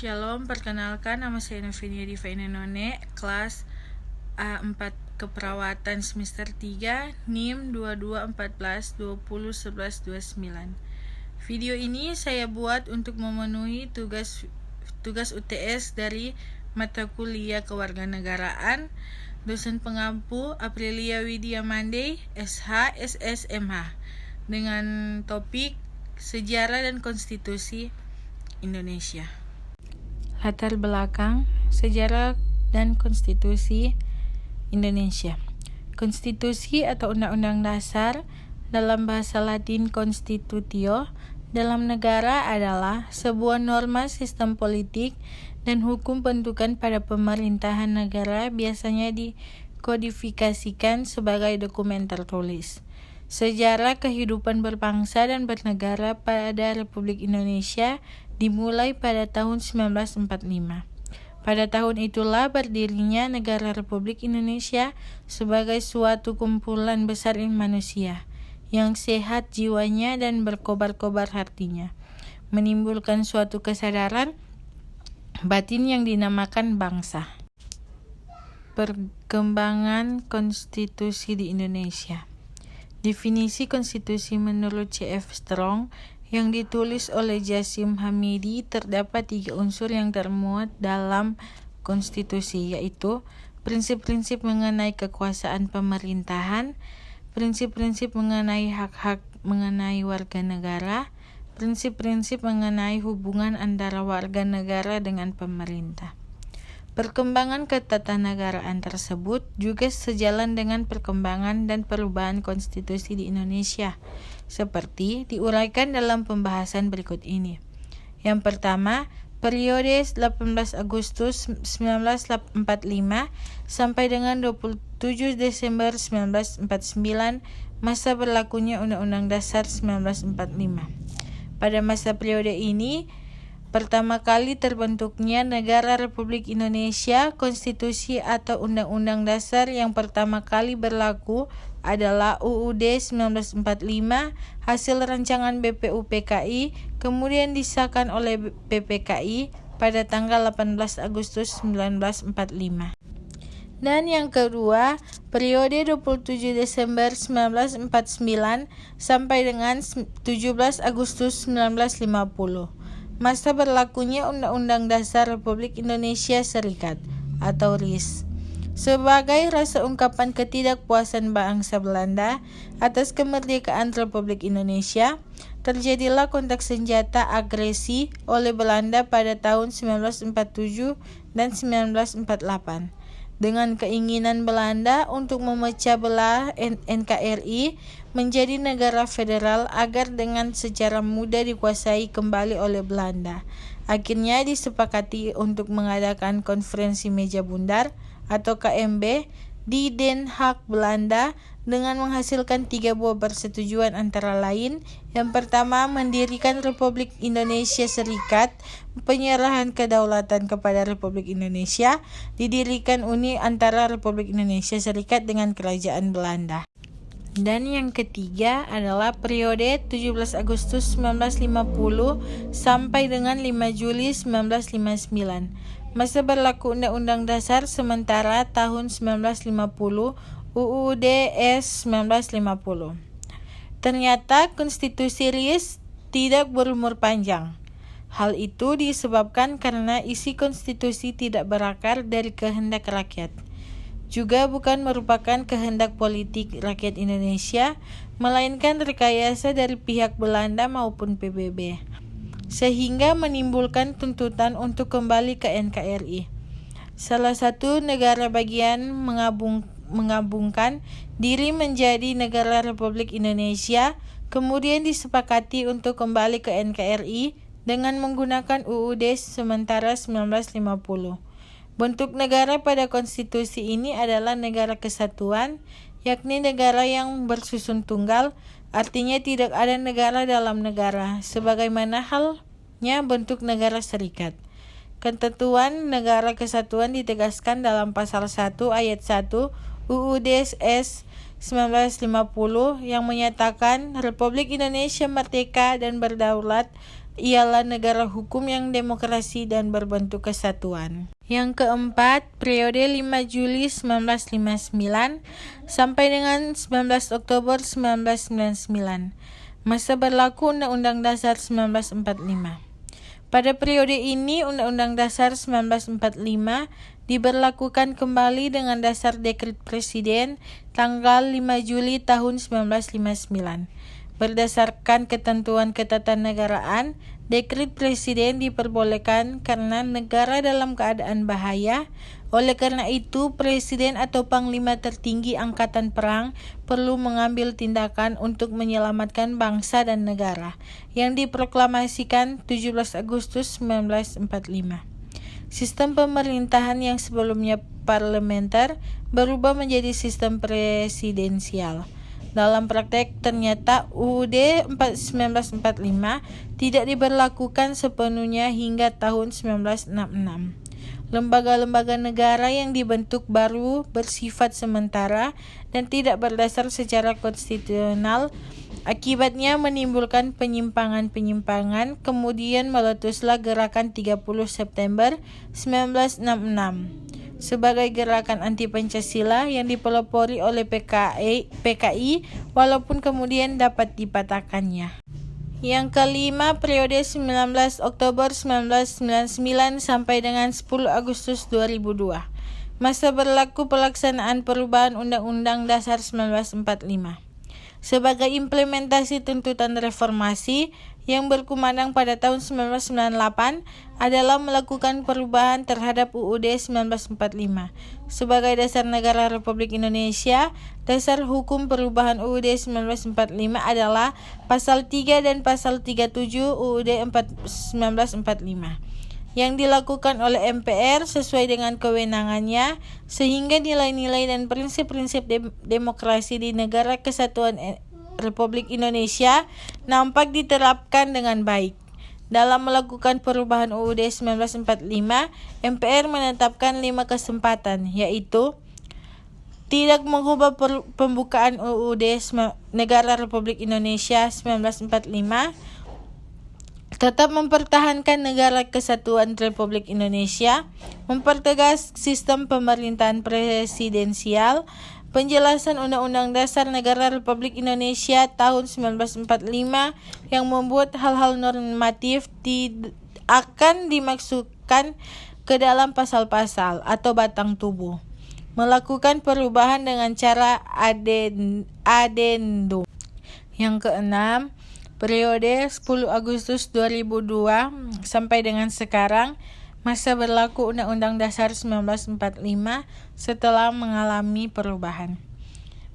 Shalom, perkenalkan nama saya Novinia Diva Inenone, kelas A4 Keperawatan semester 3, NIM 2214201129. Video ini saya buat untuk memenuhi tugas UTS dari mata kuliah Kewarganegaraan, dosen pengampu Aprilia Widya Mandey, SH, SSMH, dengan topik Sejarah dan Konstitusi Indonesia. Latar belakang, sejarah dan konstitusi Indonesia. Konstitusi atau Undang-Undang Dasar dalam bahasa Latin Constitutio dalam negara adalah sebuah norma sistem politik dan hukum bentukan pada pemerintahan negara, biasanya dikodifikasikan sebagai dokumen tertulis. Sejarah kehidupan berbangsa dan bernegara pada Republik Indonesia dimulai pada tahun 1945. Pada tahun itulah berdirinya negara Republik Indonesia sebagai suatu kumpulan besar manusia yang sehat jiwanya dan berkobar-kobar hatinya, menimbulkan suatu kesadaran batin yang dinamakan bangsa. Perkembangan konstitusi di Indonesia. Definisi konstitusi menurut C.F. Strong yang ditulis oleh Jasim Hamidi, terdapat 3 unsur yang termuat dalam konstitusi, yaitu prinsip-prinsip mengenai kekuasaan pemerintahan, prinsip-prinsip mengenai hak-hak mengenai warga negara, prinsip-prinsip mengenai hubungan antara warga negara dengan pemerintah. Perkembangan ketatanegaraan tersebut juga sejalan dengan perkembangan dan perubahan konstitusi di Indonesia, seperti diuraikan dalam pembahasan berikut ini. Yang pertama, periode 18 Agustus 1945 sampai dengan 27 Desember 1949, masa berlakunya Undang-Undang Dasar 1945. Pada masa periode ini, pertama kali terbentuknya Negara Republik Indonesia. Konstitusi atau Undang-Undang Dasar yang pertama kali berlaku adalah UUD 1945, hasil rancangan BPUPKI, kemudian disahkan oleh PPKI pada tanggal 18 Agustus 1945. Dan yang kedua, periode 27 Desember 1949 sampai dengan 17 Agustus 1950. Masa berlakunya Undang-Undang Dasar Republik Indonesia Serikat atau RIS. Sebagai rasa ungkapan ketidakpuasan bangsa Belanda atas kemerdekaan Republik Indonesia, terjadilah kontak senjata agresi oleh Belanda pada tahun 1947 dan 1948. Dengan keinginan Belanda untuk memecah belah NKRI menjadi negara federal agar dengan secara mudah dikuasai kembali oleh Belanda. Akhirnya disepakati untuk mengadakan konferensi meja bundar atau KMB di Den Haag, Belanda, dengan menghasilkan 3 buah persetujuan, antara lain: yang pertama, mendirikan Republik Indonesia Serikat, penyerahan kedaulatan kepada Republik Indonesia, didirikan uni antara Republik Indonesia Serikat dengan Kerajaan Belanda. Dan yang ketiga adalah periode 17 Agustus 1950 sampai dengan 5 Juli 1959. Masa berlaku Undang-Undang Dasar sementara tahun 1950, UUD S 1950. Ternyata konstitusi RIS tidak berumur panjang. Hal itu disebabkan karena isi konstitusi tidak berakar dari kehendak rakyat. Juga bukan merupakan kehendak politik rakyat Indonesia, melainkan rekayasa dari pihak Belanda maupun PBB, sehingga menimbulkan tuntutan untuk kembali ke NKRI. Salah satu negara bagian menggabungkan diri menjadi Negara Republik Indonesia, kemudian disepakati untuk kembali ke NKRI dengan menggunakan UUD sementara 1950. Bentuk negara pada konstitusi ini adalah negara kesatuan, yakni negara yang bersusun tunggal, artinya tidak ada negara dalam negara, sebagaimana halnya bentuk negara serikat. Ketentuan negara kesatuan ditegaskan dalam pasal 1 ayat 1 UUD S 1950 yang menyatakan Republik Indonesia merdeka dan berdaulat ialah negara hukum yang demokrasi dan berbentuk kesatuan. Yang keempat, periode 5 Juli 1959 sampai dengan 19 Oktober 1999. Masa berlaku Undang-Undang Dasar 1945. Pada periode ini, Undang-Undang Dasar 1945 diberlakukan kembali dengan dasar dekret Presiden tanggal 5 Juli tahun 1959. Berdasarkan ketentuan ketatanegaraan, dekret Presiden diperbolehkan karena negara dalam keadaan bahaya. Oleh karena itu, Presiden atau Panglima tertinggi Angkatan Perang perlu mengambil tindakan untuk menyelamatkan bangsa dan negara, yang diproklamasikan 17 Agustus 1945. Sistem pemerintahan yang sebelumnya parlementer berubah menjadi sistem presidensial. Dalam praktek, ternyata UUD 1945 tidak diberlakukan sepenuhnya hingga tahun 1966. Lembaga-lembaga negara yang dibentuk baru bersifat sementara dan tidak berdasar secara konstitusional. Akibatnya menimbulkan penyimpangan-penyimpangan, kemudian meletuslah gerakan 30 September 1966 sebagai gerakan anti-Pancasila yang dipelopori oleh PKI walaupun kemudian dapat dipatahkannya. Yang kelima, periode 19 Oktober 1999 sampai dengan 10 Agustus 2002. Masa berlaku pelaksanaan perubahan Undang-Undang Dasar 1945. Sebagai implementasi tuntutan reformasi yang berkumandang pada tahun 1998 adalah melakukan perubahan terhadap UUD 1945. Sebagai dasar negara Republik Indonesia, dasar hukum perubahan UUD 1945 adalah Pasal 3 dan Pasal 37 UUD 1945. Yang dilakukan oleh MPR sesuai dengan kewenangannya, sehingga nilai-nilai dan prinsip-prinsip demokrasi di Negara Kesatuan Republik Indonesia nampak diterapkan dengan baik. Dalam melakukan perubahan UUD 1945, MPR menetapkan 5 kesempatan, yaitu tidak mengubah pembukaan UUD Negara Republik Indonesia 1945, tetap mempertahankan Negara Kesatuan Republik Indonesia, mempertegas sistem pemerintahan presidensial, penjelasan Undang-Undang Dasar Negara Republik Indonesia tahun 1945 yang membuat hal-hal normatif akan dimasukkan ke dalam pasal-pasal atau batang tubuh. Melakukan perubahan dengan cara adendum. Yang keenam, periode 10 Agustus 2002 sampai dengan sekarang, masa berlaku Undang-Undang Dasar 1945 setelah mengalami perubahan.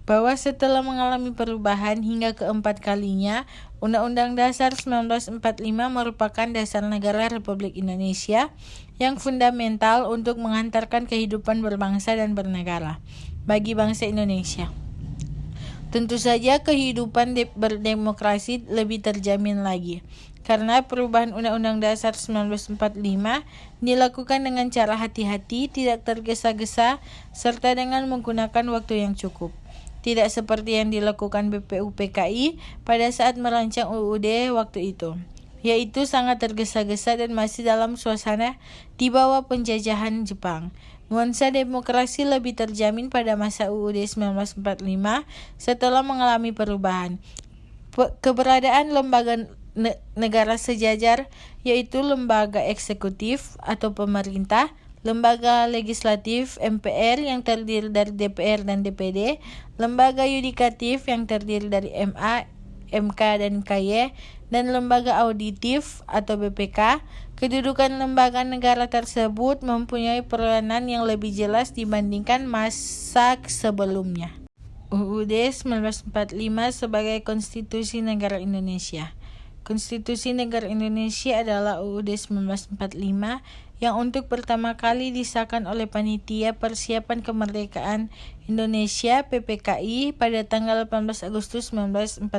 Bahwa setelah mengalami perubahan hingga keempat kalinya, Undang-Undang Dasar 1945 merupakan dasar negara Republik Indonesia yang fundamental untuk mengantarkan kehidupan berbangsa dan bernegara bagi bangsa Indonesia. Tentu saja kehidupan berdemokrasi lebih terjamin lagi, karena perubahan Undang-Undang Dasar 1945 dilakukan dengan cara hati-hati, tidak tergesa-gesa, serta dengan menggunakan waktu yang cukup. Tidak seperti yang dilakukan BPUPKI pada saat merancang UUD waktu itu, yaitu sangat tergesa-gesa dan masih dalam suasana di bawah penjajahan Jepang. Nuansa demokrasi lebih terjamin pada masa UUD 1945 setelah mengalami perubahan. Keberadaan lembaga negara sejajar, yaitu lembaga eksekutif atau pemerintah, lembaga legislatif MPR yang terdiri dari DPR dan DPD, lembaga yudikatif yang terdiri dari MA, MK dan KY, dan lembaga auditif atau BPK. Kedudukan lembaga negara tersebut mempunyai peranan yang lebih jelas dibandingkan masa sebelumnya. UUD 1945 sebagai Konstitusi Negara Indonesia. Konstitusi Negara Indonesia adalah UUD 1945 yang untuk pertama kali disahkan oleh Panitia Persiapan Kemerdekaan Indonesia (PPKI) pada tanggal 18 Agustus 1945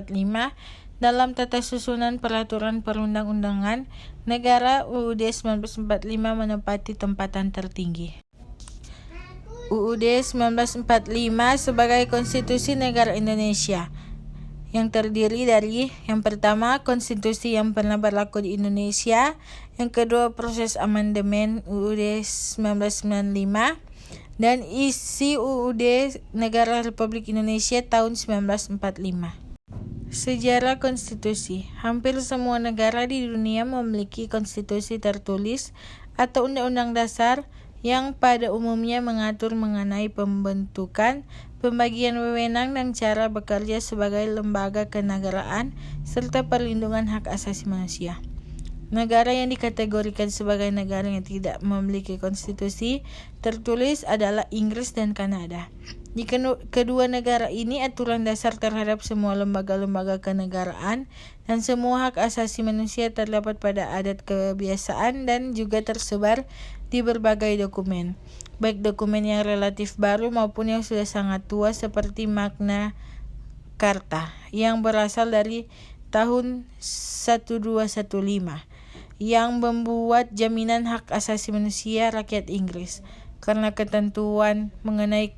dalam tata susunan peraturan perundang-undangan negara. UUD 1945 menempati tempatan tertinggi. UUD 1945 sebagai Konstitusi Negara Indonesia. yang terdiri dari yang pertama konstitusi yang pernah berlaku di Indonesia, yang kedua proses amandemen UUD 1995, dan isi UUD Negara Republik Indonesia tahun 1945. Sejarah konstitusi. Hampir semua negara di dunia memiliki konstitusi tertulis atau undang-undang dasar yang pada umumnya mengatur mengenai pembentukan, pembagian wewenang dan cara bekerja sebagai lembaga kenegaraan serta perlindungan hak asasi manusia. Negara yang dikategorikan sebagai negara yang tidak memiliki konstitusi tertulis adalah Inggris dan Kanada. Di kedua negara ini, aturan dasar terhadap semua lembaga-lembaga kenegaraan dan semua hak asasi manusia terdapat pada adat kebiasaan dan juga tersebar di berbagai dokumen, baik dokumen yang relatif baru maupun yang sudah sangat tua seperti Magna Carta yang berasal dari tahun 1215 yang membuat jaminan hak asasi manusia rakyat Inggris, karena ketentuan mengenai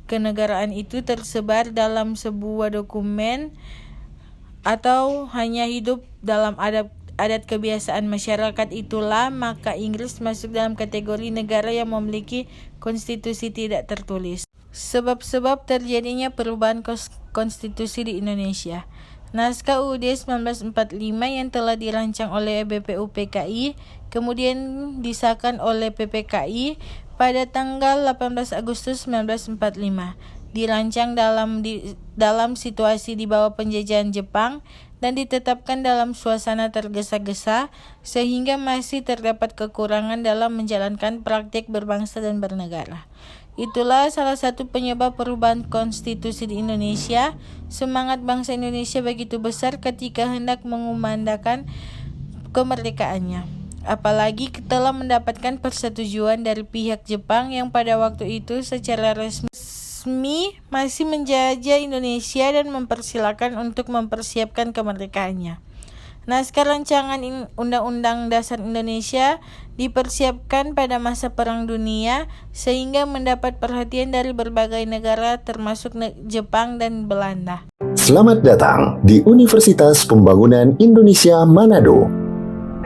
kenegaraan itu tersebar dalam sebuah dokumen atau hanya hidup dalam adat kebiasaan masyarakat itulah, maka Inggris masuk dalam kategori negara yang memiliki konstitusi tidak tertulis. Sebab-sebab terjadinya perubahan konstitusi di Indonesia. Naskah UUD 1945 yang telah dirancang oleh BPUPKI kemudian disahkan oleh PPKI pada tanggal 18 Agustus 1945. Dirancang dalam situasi di bawah penjajahan Jepang dan ditetapkan dalam suasana tergesa-gesa sehingga masih terdapat kekurangan dalam menjalankan praktik berbangsa dan bernegara. Itulah salah satu penyebab perubahan konstitusi di Indonesia. Semangat bangsa Indonesia begitu besar ketika hendak mengumandangkan kemerdekaannya. Apalagi telah mendapatkan persetujuan dari pihak Jepang yang pada waktu itu secara resmi masih menjajah Indonesia dan mempersilakan untuk mempersiapkan kemerdekaannya. Naskah rancangan Undang-Undang Dasar Indonesia dipersiapkan pada masa Perang Dunia sehingga mendapat perhatian dari berbagai negara termasuk Jepang dan Belanda. Selamat datang di Universitas Pembangunan Indonesia Manado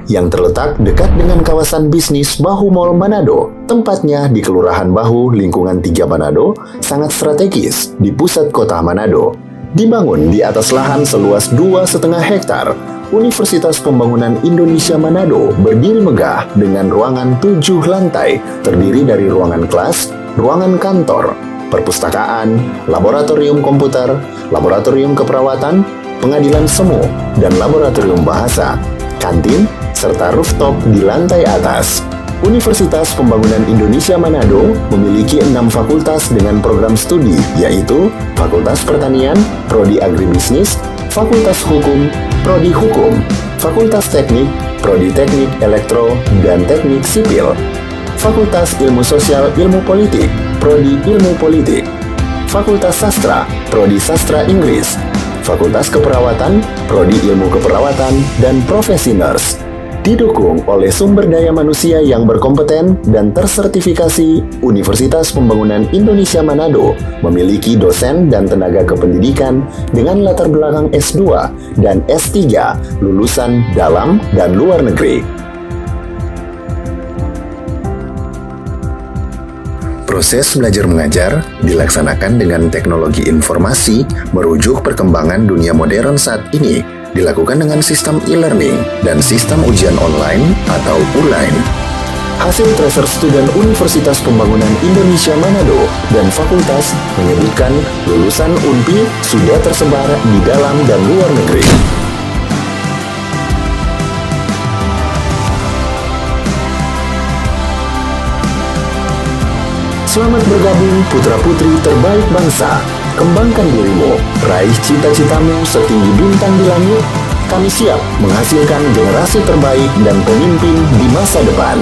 yang terletak dekat dengan kawasan bisnis Bahu Mall Manado. Tempatnya di Kelurahan Bahu, lingkungan 3 Manado, sangat strategis di pusat kota Manado. Dibangun di atas lahan seluas 2,5 hektar, Universitas Pembangunan Indonesia Manado berdiri megah dengan ruangan 7 lantai, terdiri dari ruangan kelas, ruangan kantor, perpustakaan, laboratorium komputer, laboratorium keperawatan, pengadilan semu, dan laboratorium bahasa, kantin, serta rooftop di lantai atas. Universitas Pembangunan Indonesia Manado memiliki 6 fakultas dengan program studi, yaitu Fakultas Pertanian, Prodi Agribisnis, Fakultas Hukum, Prodi Hukum, Fakultas Teknik, Prodi Teknik Elektro dan Teknik Sipil, Fakultas Ilmu Sosial Ilmu Politik, Prodi Ilmu Politik, Fakultas Sastra, Prodi Sastra Inggris, Fakultas Keperawatan, Prodi Ilmu Keperawatan dan Profesi Nurse. Didukung oleh sumber daya manusia yang berkompeten dan tersertifikasi, Universitas Pembangunan Indonesia Manado memiliki dosen dan tenaga kependidikan dengan latar belakang S2 dan S3 lulusan dalam dan luar negeri. Proses belajar mengajar dilaksanakan dengan teknologi informasi merujuk perkembangan dunia modern saat ini, dilakukan dengan sistem e-learning dan sistem ujian online atau ULAIN. Hasil tracer student Universitas Pembangunan Indonesia Manado dan fakultas menyebutkan lulusan UNPI sudah tersebar di dalam dan luar negeri. Selamat bergabung putra-putri terbaik bangsa. Kembangkan dirimu, raih cita-citamu setinggi bintang di langit. Kami siap menghasilkan generasi terbaik dan pemimpin di masa depan.